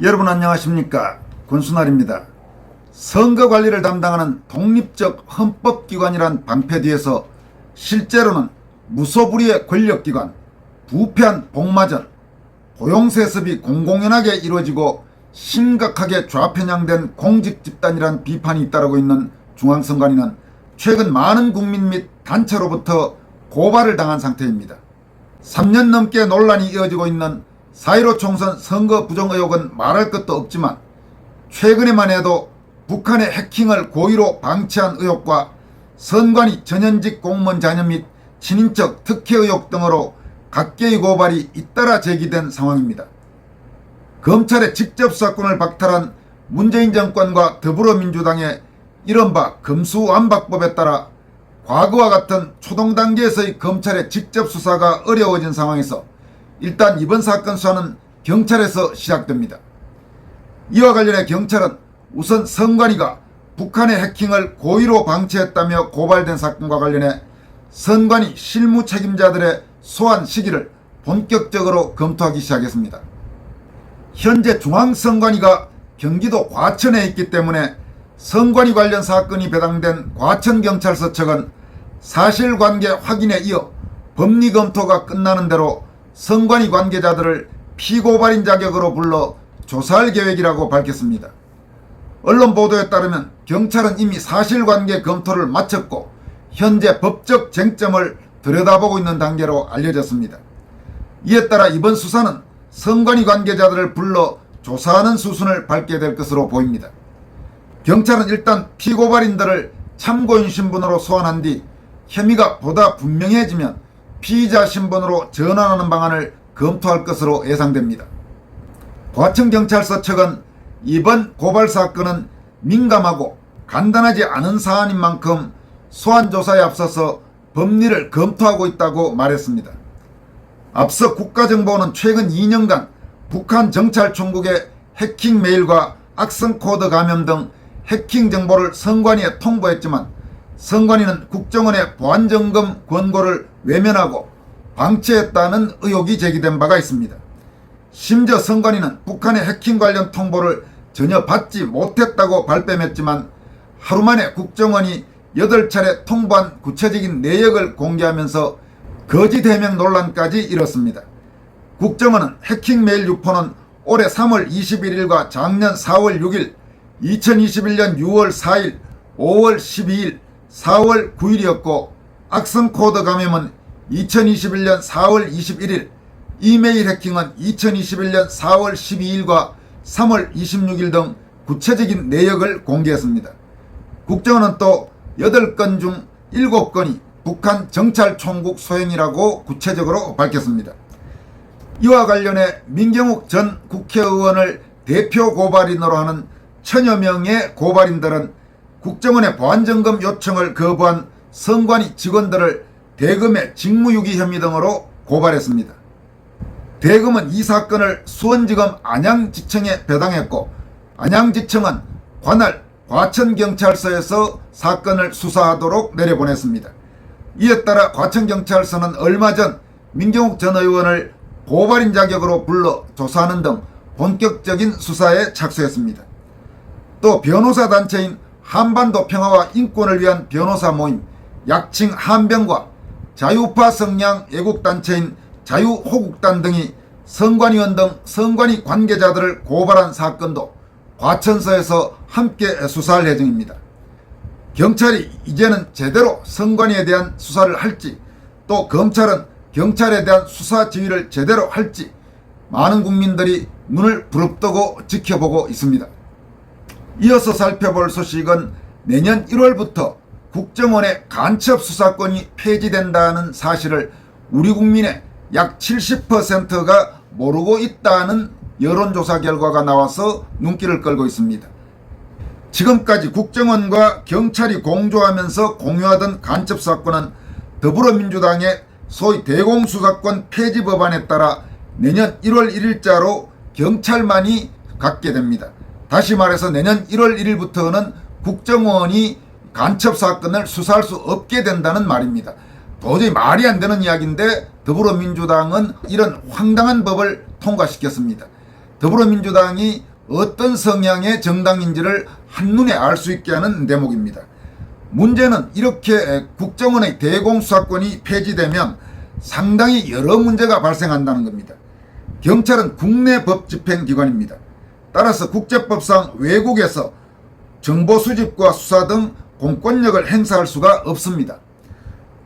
여러분 안녕하십니까, 권순알입니다. 선거관리를 담당하는 독립적 헌법기관이란 방패 뒤에서 실제로는 무소불위의 권력기관, 부패한 복마전, 고용세습이 공공연하게 이루어지고 심각하게 좌편향된 공직집단이란 비판이 잇따르고 있는 중앙선관위는 최근 많은 국민 및 단체로부터 고발을 당한 상태입니다. 3년 넘게 논란이 이어지고 있는 4.15 총선 선거 부정 의혹은 말할 것도 없지만 최근에만 해도 북한의 해킹을 고의로 방치한 의혹과 선관위 전현직 공무원 자녀 및 친인척 특혜 의혹 등으로 각계의 고발이 잇따라 제기된 상황입니다. 검찰의 직접 수사권을 박탈한 문재인 정권과 더불어민주당의 이른바 검수완박법에 따라 과거와 같은 초동 단계에서의 검찰의 직접 수사가 어려워진 상황에서 일단 이번 사건 수사는 경찰에서 시작됩니다. 이와 관련해 경찰은 우선 선관위가 북한의 해킹을 고의로 방치했다며 고발된 사건과 관련해 선관위 실무 책임자들의 소환 시기를 본격적으로 검토하기 시작했습니다. 현재 중앙선관위가 경기도 과천에 있기 때문에 선관위 관련 사건이 배당된 과천경찰서 측은 사실관계 확인에 이어 법리검토가 끝나는 대로 선관위 관계자들을 피고발인 자격으로 불러 조사할 계획이라고 밝혔습니다. 언론 보도에 따르면 경찰은 이미 사실관계 검토를 마쳤고 현재 법적 쟁점을 들여다보고 있는 단계로 알려졌습니다. 이에 따라 이번 수사는 선관위 관계자들을 불러 조사하는 수순을 밟게 될 것으로 보입니다. 경찰은 일단 피고발인들을 참고인 신분으로 소환한 뒤 혐의가 보다 분명해지면 피의자 신분으로 전환하는 방안을 검토할 것으로 예상됩니다. 과천경찰서 측은 이번 고발 사건은 민감하고 간단하지 않은 사안인 만큼 소환 조사에 앞서서 법리를 검토하고 있다고 말했습니다. 앞서 국가정보원은 최근 2년간 북한 정찰총국의 해킹 메일과 악성 코드 감염 등 해킹 정보를 선관위에 통보했지만 선관위는 국정원의 보안점검 권고를 외면하고 방치했다는 의혹이 제기된 바가 있습니다. 심지어 선관위는 북한의 해킹 관련 통보를 전혀 받지 못했다고 발뺌했지만 하루 만에 국정원이 8차례 통보한 구체적인 내역을 공개하면서 거짓 해명 논란까지 일었습니다. 국정원은 해킹 메일 유포는 올해 3월 21일과 작년 4월 6일, 2021년 6월 4일, 5월 12일, 4월 9일이었고 악성 코드 감염은 2021년 4월 21일, 이메일 해킹은 2021년 4월 12일과 3월 26일 등 구체적인 내역을 공개했습니다. 국정원은 또 8건 중 7건이 북한 정찰총국 소행이라고 구체적으로 밝혔습니다. 이와 관련해 민경욱 전 국회의원을 대표 고발인으로 하는 1000여 명의 고발인들은 국정원의 보안점검 요청을 거부한 선관위 직원들을 대검의 직무유기 혐의 등으로 고발했습니다. 대검은 이 사건을 수원지검 안양지청에 배당했고 안양지청은 관할 과천경찰서에서 사건을 수사하도록 내려보냈습니다. 이에 따라 과천경찰서는 얼마 전 민경욱 전 의원을 고발인 자격으로 불러 조사하는 등 본격적인 수사에 착수했습니다. 또 변호사 단체인 한반도 평화와 인권을 위한 변호사 모임 약칭 한병과 자유파 성향 애국단체인 자유호국단 등이 선관위원 등 선관위 관계자들을 고발한 사건도 과천서에서 함께 수사할 예정입니다. 경찰이 이제는 제대로 선관위에 대한 수사를 할지 또 검찰은 경찰에 대한 수사 지휘를 제대로 할지 많은 국민들이 눈을 부릅뜨고 지켜보고 있습니다. 이어서 살펴볼 소식은 내년 1월부터 국정원의 간첩 수사권이 폐지된다는 사실을 우리 국민의 약 70%가 모르고 있다는 여론조사 결과가 나와서 눈길을 끌고 있습니다. 지금까지 국정원과 경찰이 공조하면서 공유하던 간첩 수사권은 더불어민주당의 소위 대공수사권 폐지 법안에 따라 내년 1월 1일자로 경찰만이 갖게 됩니다. 다시 말해서 내년 1월 1일부터는 국정원이 간첩 사건을 수사할 수 없게 된다는 말입니다. 도저히 말이 안 되는 이야기인데 더불어민주당은 이런 황당한 법을 통과시켰습니다. 더불어민주당이 어떤 성향의 정당인지를 한눈에 알 수 있게 하는 대목입니다. 문제는 이렇게 국정원의 대공수사권이 폐지되면 상당히 여러 문제가 발생한다는 겁니다. 경찰은 국내 법 집행기관입니다. 따라서 국제법상 외국에서 정보 수집과 수사 등 공권력을 행사할 수가 없습니다.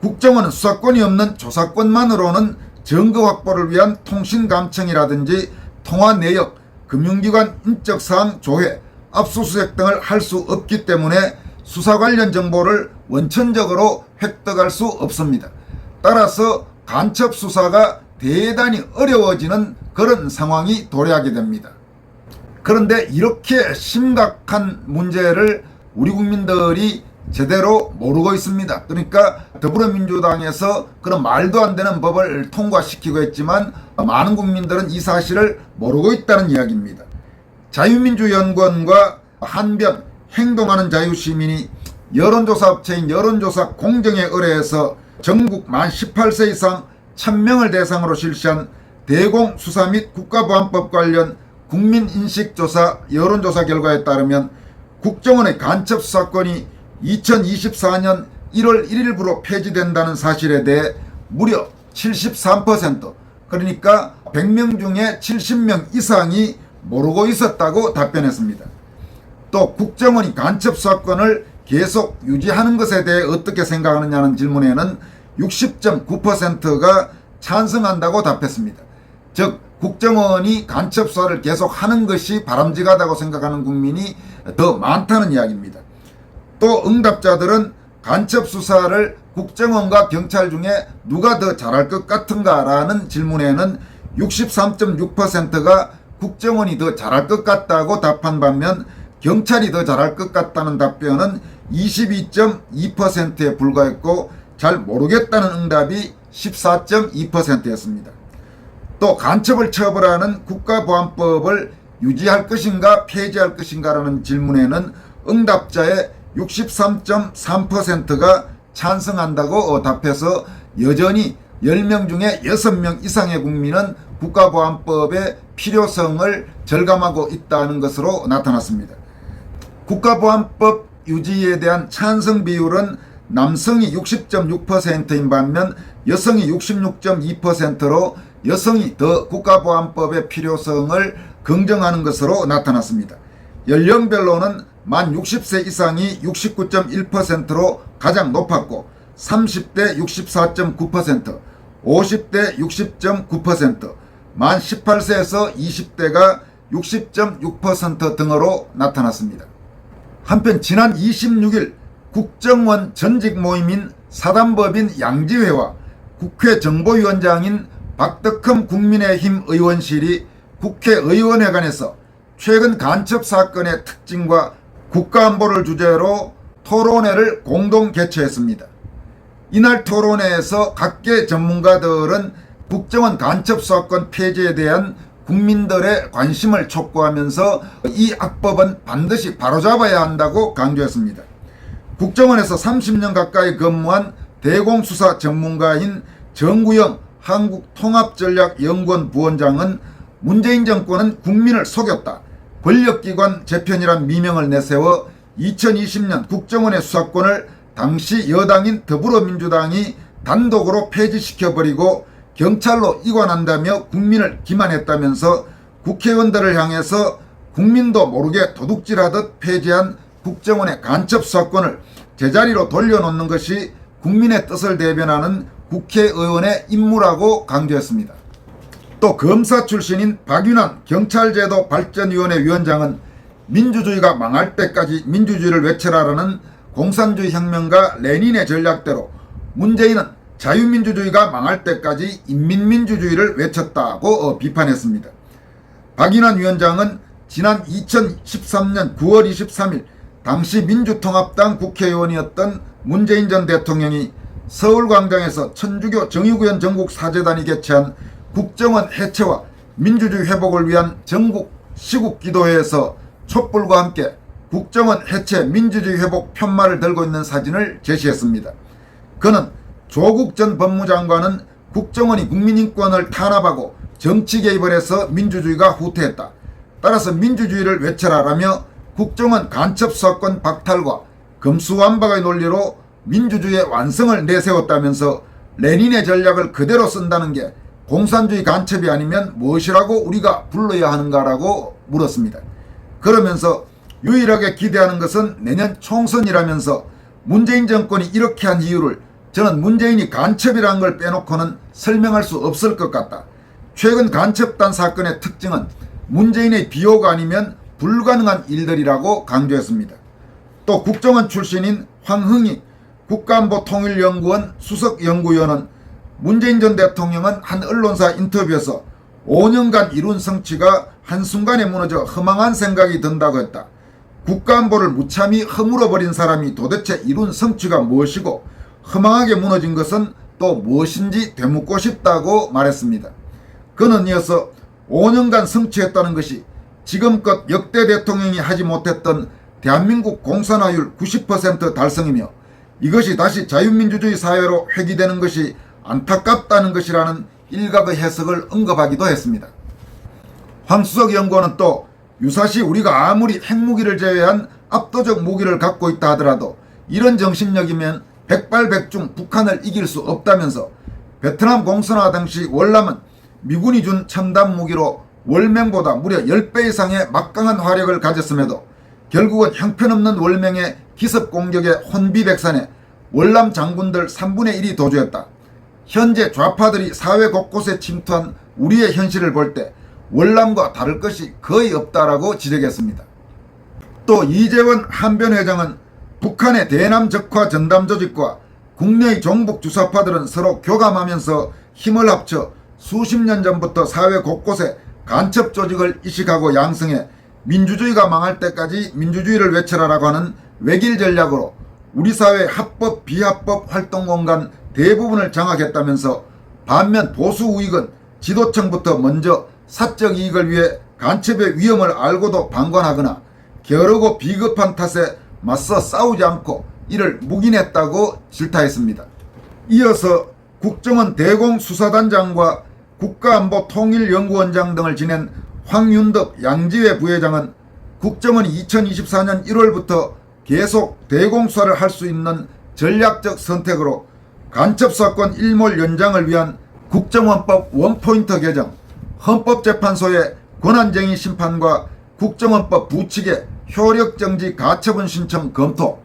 국정원은 수사권이 없는 조사권만으로는 증거 확보를 위한 통신감청이라든지 통화 내역, 금융기관 인적사항 조회, 압수수색 등을 할 수 없기 때문에 수사 관련 정보를 원천적으로 획득할 수 없습니다. 따라서 간첩 수사가 대단히 어려워지는 그런 상황이 도래하게 됩니다. 그런데 이렇게 심각한 문제를 우리 국민들이 제대로 모르고 있습니다. 그러니까 더불어민주당에서 그런 말도 안 되는 법을 통과시키고 했지만 많은 국민들은 이 사실을 모르고 있다는 이야기입니다. 자유민주연구원과 한변 행동하는 자유시민이 여론조사 업체인 여론조사 공정에 의뢰해서 전국 만 18세 이상 1000명을 대상으로 실시한 대공수사 및 국가보안법 관련 국민인식조사 여론조사 결과에 따르면 국정원의 간첩수사권이 2024년 1월 1일부로 폐지된다는 사실에 대해 무려 73%, 그러니까 100명 중에 70명 이상이 모르고 있었다고 답변했습니다. 또 국정원이 간첩수사권을 계속 유지하는 것에 대해 어떻게 생각하느냐는 질문에는 60.9%가 찬성한다고 답했습니다. 즉 국정원이 간첩수사를 계속하는 것이 바람직하다고 생각하는 국민이 더 많다는 이야기입니다. 또 응답자들은 간첩수사를 국정원과 경찰 중에 누가 더 잘할 것 같은가 라는 질문에는 63.6%가 국정원이 더 잘할 것 같다고 답한 반면 경찰이 더 잘할 것 같다는 답변은 22.2%에 불과했고 잘 모르겠다는 응답이 14.2%였습니다. 또 간첩을 처벌하는 국가보안법을 유지할 것인가 폐지할 것인가라는 질문에는 응답자의 63.3%가 찬성한다고 답해서 여전히 10명 중에 6명 이상의 국민은 국가보안법의 필요성을 절감하고 있다는 것으로 나타났습니다. 국가보안법 유지에 대한 찬성 비율은 남성이 60.6%인 반면 여성이 66.2%로 여성이 더 국가보안법의 필요성을 긍정하는 것으로 나타났습니다. 연령별로는 만 60세 이상이 69.1%로 가장 높았고 30대 64.9%, 50대 60.9%, 만 18세에서 20대가 60.6% 등으로 나타났습니다. 한편 지난 26일 국정원 전직 모임인 사단법인 양지회와 국회 정보위원장인 박덕흠 국민의힘 의원실이 국회의원회관에서 최근 간첩 사건의 특징과 국가안보를 주제로 토론회를 공동 개최했습니다. 이날 토론회에서 각계 전문가들은 국정원 간첩 수사권 폐지에 대한 국민들의 관심을 촉구하면서 이 악법은 반드시 바로잡아야 한다고 강조했습니다. 국정원에서 30년 가까이 근무한 대공수사 전문가인 정구영 한국통합전략연구원 부원장은 문재인 정권은 국민을 속였다, 권력기관 재편이란 미명을 내세워 2020년 국정원의 수사권을 당시 여당인 더불어민주당이 단독으로 폐지시켜버리고 경찰로 이관한다며 국민을 기만했다면서 국회의원들을 향해서 국민도 모르게 도둑질하듯 폐지한 국정원의 간첩 수사권을 제자리로 돌려놓는 것이 국민의 뜻을 대변하는 국회의원의 임무라고 강조했습니다. 또 검사 출신인 박윤환 경찰제도 발전위원회 위원장은 민주주의가 망할 때까지 민주주의를 외쳐라라는 공산주의 혁명가 레닌의 전략대로 문재인은 자유민주주의가 망할 때까지 인민민주주의를 외쳤다고 비판했습니다. 박인환 위원장은 지난 2013년 9월 23일 당시 민주통합당 국회의원이었던 문재인 전 대통령이 서울광장에서 천주교 정의구현 전국사재단이 개최한 국정원 해체와 민주주의 회복을 위한 전국 시국기도회에서 촛불과 함께 국정원 해체 민주주의 회복 편말을 들고 있는 사진을 제시했습니다. 그는 조국 전 법무장관은 국정원이 국민인권을 탄압하고 정치 개입을 해서 민주주의가 후퇴했다. 따라서 민주주의를 외쳐라라며 국정원 간첩수사권 박탈과 검수완박의 논리로 민주주의의 완성을 내세웠다면서 레닌의 전략을 그대로 쓴다는 게 공산주의 간첩이 아니면 무엇이라고 우리가 불러야 하는가라고 물었습니다. 그러면서 유일하게 기대하는 것은 내년 총선이라면서 문재인 정권이 이렇게 한 이유를 저는 문재인이 간첩이라는 걸 빼놓고는 설명할 수 없을 것 같다. 최근 간첩단 사건의 특징은 문재인의 비호가 아니면 불가능한 일들이라고 강조했습니다. 또 국정원 출신인 황흥익 국가안보통일연구원 수석연구위원은 문재인 전 대통령은 한 언론사 인터뷰에서 5년간 이룬 성취가 한순간에 무너져 허망한 생각이 든다고 했다. 국가안보를 무참히 허물어버린 사람이 도대체 이룬 성취가 무엇이고 허망하게 무너진 것은 또 무엇인지 되묻고 싶다고 말했습니다. 그는 이어서 5년간 성취했다는 것이 지금껏 역대 대통령이 하지 못했던 대한민국 공산화율 90% 달성이며 이것이 다시 자유민주주의 사회로 회귀되는 것이 안타깝다는 것이라는 일각의 해석을 언급하기도 했습니다. 황수석 연구원은 또 유사시 우리가 아무리 핵무기를 제외한 압도적 무기를 갖고 있다 하더라도 이런 정신력이면 백발백중 북한을 이길 수 없다면서 베트남 공산화 당시 월남은 미군이 준 첨단 무기로 월맹보다 무려 10배 이상의 막강한 화력을 가졌음에도 결국은 형편없는 월맹의 기습 공격에 혼비백산해 월남 장군들 3분의 1이 도주했다. 현재 좌파들이 사회 곳곳에 침투한 우리의 현실을 볼 때 월남과 다를 것이 거의 없다라고 지적했습니다. 또 이재원 한변회장은 북한의 대남 적화 전담 조직과 국내의 종북 주사파들은 서로 교감하면서 힘을 합쳐 수십 년 전부터 사회 곳곳에 간첩 조직을 이식하고 양성해 민주주의가 망할 때까지 민주주의를 외쳐라라고 하는 외길 전략으로 우리 사회의 합법 비합법 활동 공간 대부분을 장악했다면서 반면 보수 우익은 지도층부터 먼저 사적 이익을 위해 간첩의 위험을 알고도 방관하거나 게으르고 비겁한 탓에 맞서 싸우지 않고 이를 묵인했다고 질타했습니다. 이어서 국정원 대공수사단장과 국가안보통일연구원장 등을 지낸 황윤덕 양지회 부회장은 국정원이 2024년 1월부터 계속 대공수사를 할 수 있는 전략적 선택으로 간첩사건 일몰 연장을 위한 국정원법 원포인트 개정, 헌법재판소의 권한쟁의 심판과 국정원법 부칙의 효력정지 가처분 신청 검토,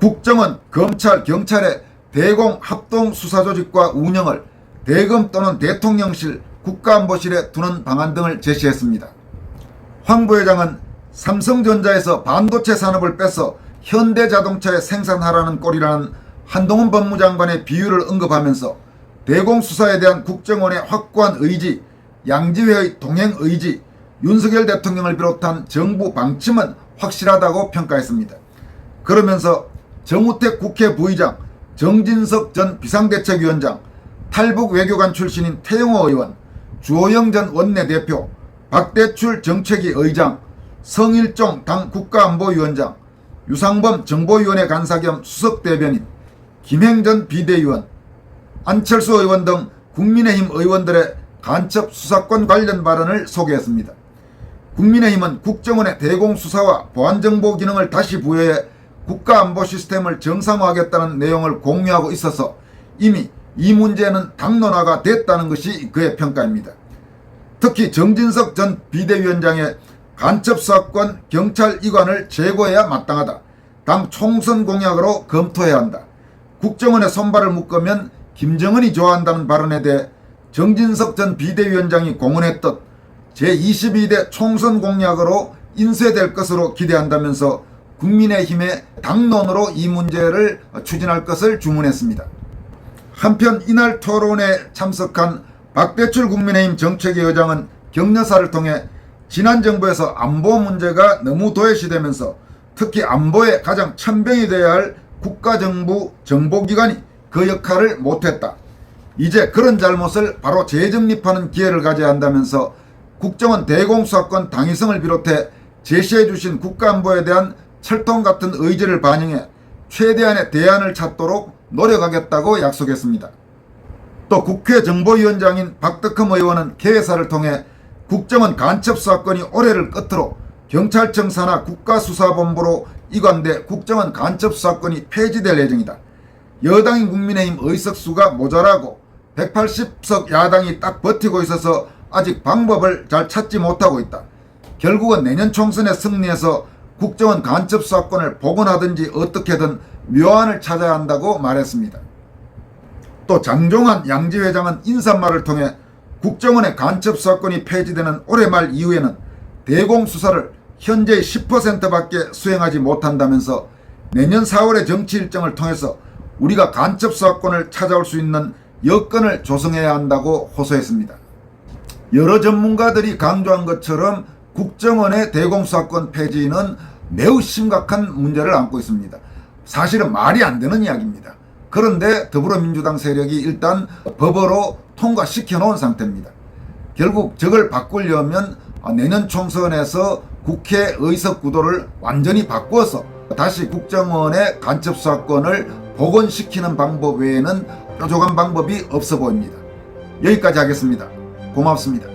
국정원, 검찰, 경찰의 대공 합동수사조직과 운영을 대검 또는 대통령실, 국가안보실에 두는 방안 등을 제시했습니다. 황 부회장은 삼성전자에서 반도체 산업을 뺏어 현대자동차에 생산하라는 꼴이라는 한동훈 법무장관의 비유를 언급하면서 대공수사에 대한 국정원의 확고한 의지, 양지회의 동행의지, 윤석열 대통령을 비롯한 정부 방침은 확실하다고 평가했습니다. 그러면서 정우택 국회 부의장, 정진석 전 비상대책위원장, 탈북 외교관 출신인 태영호 의원, 주호영 전 원내대표, 박대출 정책위 의장, 성일종 당 국가안보위원장, 유상범 정보위원회 간사 겸 수석대변인, 김행 전 비대위원, 안철수 의원 등 국민의힘 의원들의 간첩 수사권 관련 발언을 소개했습니다. 국민의힘은 국정원의 대공수사와 보안정보 기능을 다시 부여해 국가안보 시스템을 정상화하겠다는 내용을 공유하고 있어서 이미 이 문제는 당론화가 됐다는 것이 그의 평가입니다. 특히 정진석 전 비대위원장의 간첩수사권 경찰 이관을 제거해야 마땅하다. 당 총선 공약으로 검토해야 한다. 국정원의 손발을 묶으면 김정은이 좋아한다는 발언에 대해 정진석 전 비대위원장이 공언했던 제22대 총선 공약으로 인쇄될 것으로 기대한다면서 국민의힘의 당론으로 이 문제를 추진할 것을 주문했습니다. 한편 이날 토론에 참석한 박대출 국민의힘 정책위 의장은 격려사를 통해 지난 정부에서 안보 문제가 너무 도외시되면서 특히 안보에 가장 천병이 되어야 할 국가정부 정보기관이 그 역할을 못했다. 이제 그런 잘못을 바로 재정립하는 기회를 가져야 한다면서 국정원 대공수사권 당위성을 비롯해 제시해 주신 국가안보에 대한 철통 같은 의지를 반영해 최대한의 대안을 찾도록 노력하겠다고 약속했습니다. 또 국회 정보위원장인 박덕흠 의원은 개회사를 통해 국정원 간첩 사건이 올해를 끝으로 경찰청 산하 국가수사본부로 이관돼 국정원 간첩 사건이 폐지될 예정이다. 여당인 국민의힘 의석수가 모자라고 180석 야당이 딱 버티고 있어서 아직 방법을 잘 찾지 못하고 있다. 결국은 내년 총선에 승리해서 국정원 간첩 사건을 복원하든지 어떻게든 묘안을 찾아야 한다고 말했습니다. 또 장종환 양지회장은 인사말을 통해 국정원의 간첩 사건이 폐지되는 올해 말 이후에는 대공수사를 현재의 10%밖에 수행하지 못한다면서 내년 4월의 정치 일정을 통해서 우리가 간첩 사건을 찾아올 수 있는 여건을 조성해야 한다고 호소했습니다. 여러 전문가들이 강조한 것처럼 국정원의 대공수사권 폐지는 매우 심각한 문제를 안고 있습니다. 사실은 말이 안 되는 이야기입니다. 그런데 더불어민주당 세력이 일단 법으로 통과시켜 놓은 상태입니다. 결국 저걸 바꾸려면 내년 총선에서 국회 의석 구도를 완전히 바꾸어서 다시 국정원의 간첩 사건을 복원시키는 방법 외에는 뾰족한 방법이 없어 보입니다. 여기까지 하겠습니다. 고맙습니다.